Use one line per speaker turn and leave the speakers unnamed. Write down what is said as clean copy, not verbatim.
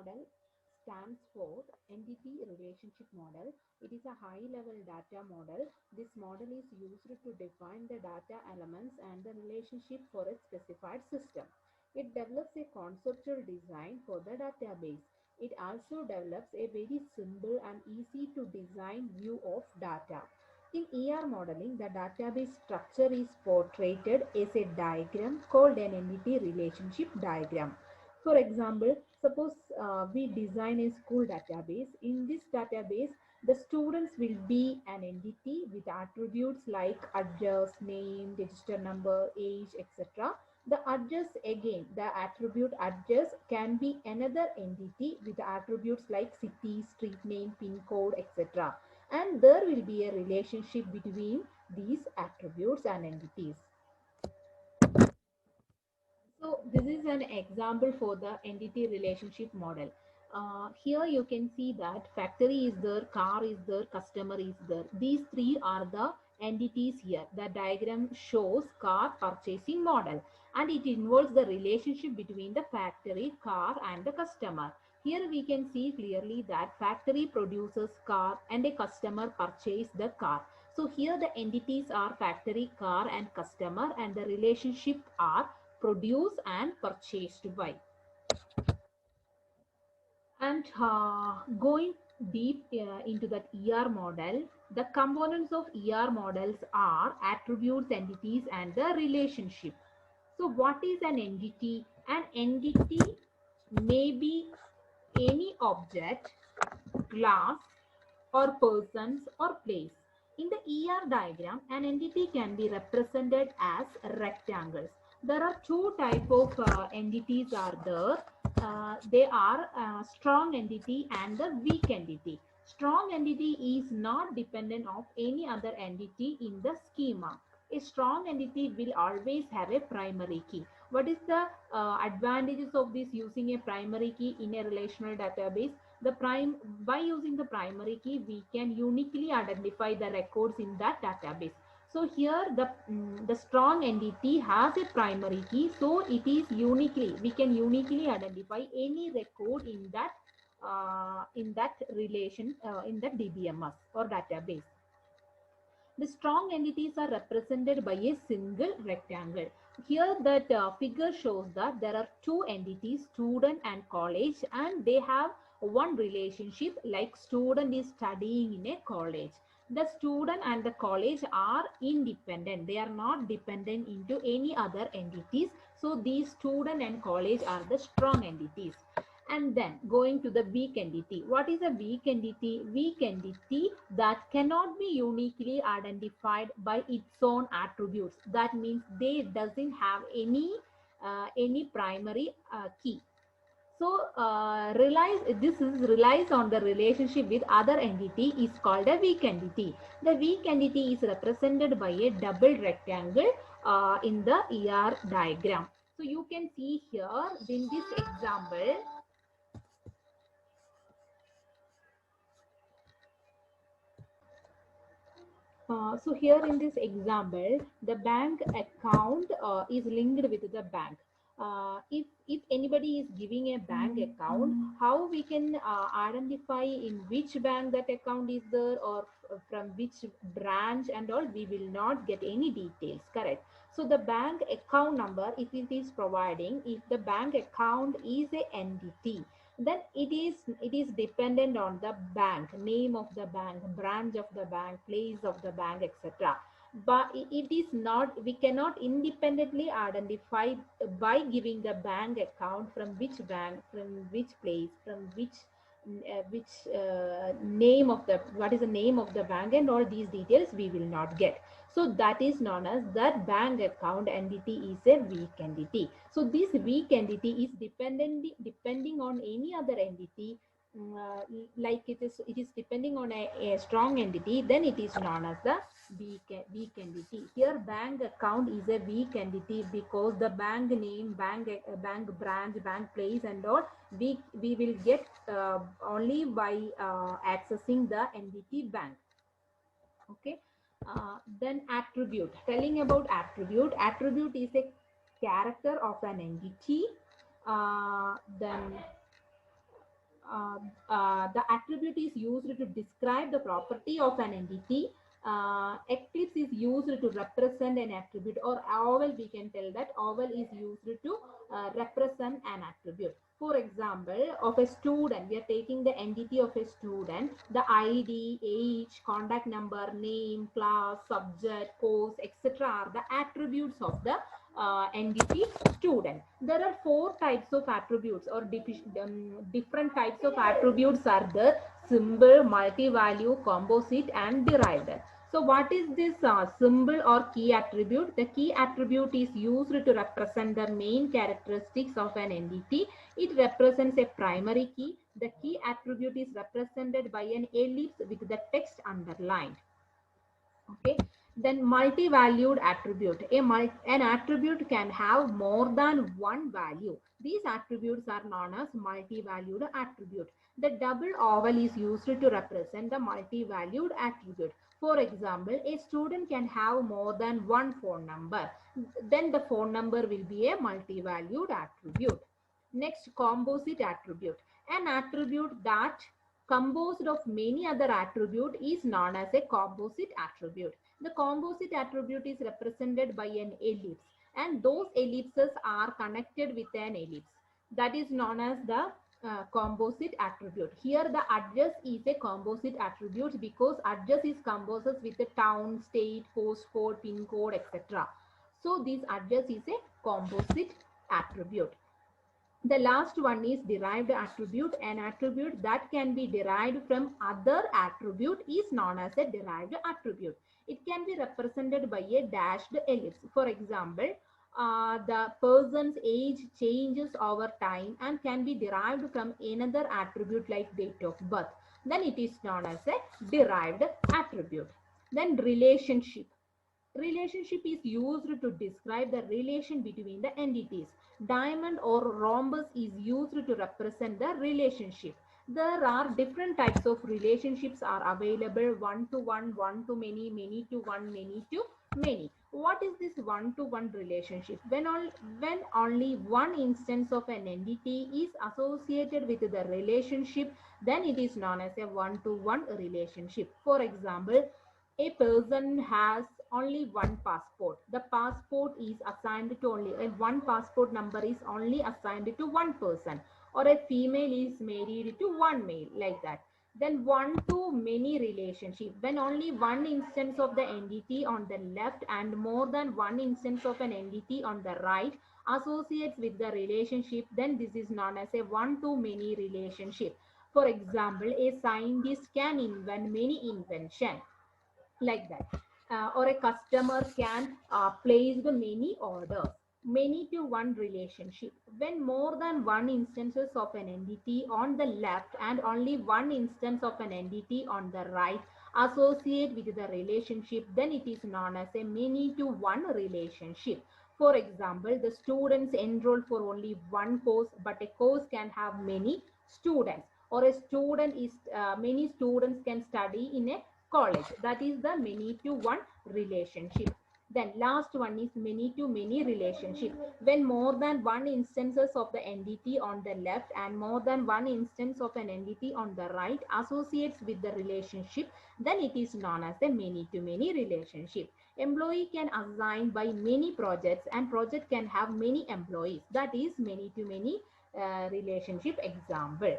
model stands for entity relationship model. It is a high-level data model. This model is used to define the data elements and the relationship for a specified system. It develops a conceptual design for the database. It also develops a very simple and easy to design view of data. In ER modeling, the database structure is portrayed as a diagram called an entity relationship diagram. For example, suppose we design a school database. In this database, the students will be an entity with attributes like address, name, register number, age, etc. The address, again, the attribute address can be another entity with attributes like city, street name, pin code, etc. And there will be a relationship between these attributes and entities. So this is an example for the entity relationship model. Here you can see that factory is there, car is there, customer is there. These three are the entities here. The diagram shows car purchasing model, and it involves the relationship between the factory, car and the customer. Here we can see clearly that factory produces car and a customer purchase the car. So here the entities are factory, car and customer, and the relationship are produced and purchased by. And going deep into that ER model, the components of ER models are attributes, entities, and the relationship. So what is an entity? An entity may be any object, class, or persons or place. In the ER diagram, an entity can be represented as rectangles. There are two types of entities are there. They are strong entity and the weak entity. Strong entity is not dependent of any other entity in the schema. A strong entity will always have a primary key. What is the advantages of this using a primary key in a relational database? By using the primary key, we can uniquely identify the records in that database. So here the strong entity has a primary key, so it is we can uniquely identify any record in that relation in that DBMS or database. The strong entities are represented by a single rectangle. Here that figure shows that there are two entities, student and college, and they have one relationship, like student is studying in a college. The student and the college are independent. They are not dependent into any other entities. So these student and college are the strong entities. And then going to the weak entity. What is a weak entity? Weak entity that cannot be uniquely identified by its own attributes. That means they doesn't have any primary key. So relies on the relationship with other entity is called a weak entity. The weak entity is represented by a double rectangle in the ER diagram. So you can see here in this example. So here in this example, the bank account is linked with the bank. If anybody is giving a bank account, how we can identify in which bank that account is there, or from which branch and all, we will not get any details, correct? So the bank account number, if it is providing, if the bank account is a entity, then it is dependent on the bank, name of the bank, branch of the bank, place of the bank, etc. But it is not, we cannot independently identify by giving the bank account from which bank, from which place, from which name of the, what is the name of the bank, and all these details we will not get. So that is known as that bank account entity is a weak entity. So this weak entity is depending on any other entity, uh, like it is depending on a strong entity, then it is known as the weak entity. Here bank account is a weak entity because the bank name, bank branch, bank place and all, we will get only by accessing the entity bank. Okay. Then attribute. Telling about attribute. Attribute is a character of an entity. Then the attribute is used to describe the property of an entity. Eclipse is used to represent an attribute, or oval, we can tell that oval is used to represent an attribute. For example, of a student, we are taking the entity of a student, the ID, age, contact number, name, class, subject, course, etc. are the attributes of the entity student. There are four types of attributes, or different types of attributes are there: symbol, multi-value, composite, and derived. So what is this symbol or key attribute? The key attribute is used to represent the main characteristics of an entity. It represents a primary key. The key attribute is represented by an ellipse with the text underlined. Okay. Then multi-valued attribute. An attribute can have more than one value. These attributes are known as multi-valued attribute. The double oval is used to represent the multi-valued attribute. For example, a student can have more than one phone number. Then the phone number will be a multi-valued attribute. Next, composite attribute. An attribute that composed of many other attributes is known as a composite attribute. The composite attribute is represented by an ellipse, and those ellipses are connected with an ellipse. That is known as the composite attribute. Here the address is a composite attribute because address is composed with the town, state, postcode, pin code, etc. So this address is a composite attribute. The last one is derived attribute. An attribute that can be derived from other attribute is known as a derived attribute. It can be represented by a dashed ellipse. For example, the person's age changes over time and can be derived from another attribute like date of birth. Then it is known as a derived attribute. Then relationship. Relationship is used to describe the relation between the entities. Diamond or rhombus is used to represent the relationship. There are different types of relationships are available: one to one, one to many, many to one, many to many. What is this one to one relationship? When only one instance of an entity is associated with the relationship, then it is known as a one to one relationship. For example, a person has only one passport. The passport is assigned to only one passport number is only assigned to one person, or a female is married to one male, like that. Then one to many relationship, when only one instance of the entity on the left and more than one instance of an entity on the right associates with the relationship, then this is known as a one to many relationship. For example, a scientist can invent many inventions, like that. Or a customer can place the many orders. Many to one relationship, when more than one instances of an entity on the left and only one instance of an entity on the right associate with the relationship, then it is known as a many to one relationship. For example, the students enroll for only one course, but a course can have many students, or a student is many students can study in a college. That is the many to one relationship. Then last one is many to many relationship, when more than one instances of the entity on the left and more than one instance of an entity on the right associates with the relationship, then it is known as a many to many relationship. Employee can assign by many projects, and project can have many employees. That is many to many relationship example.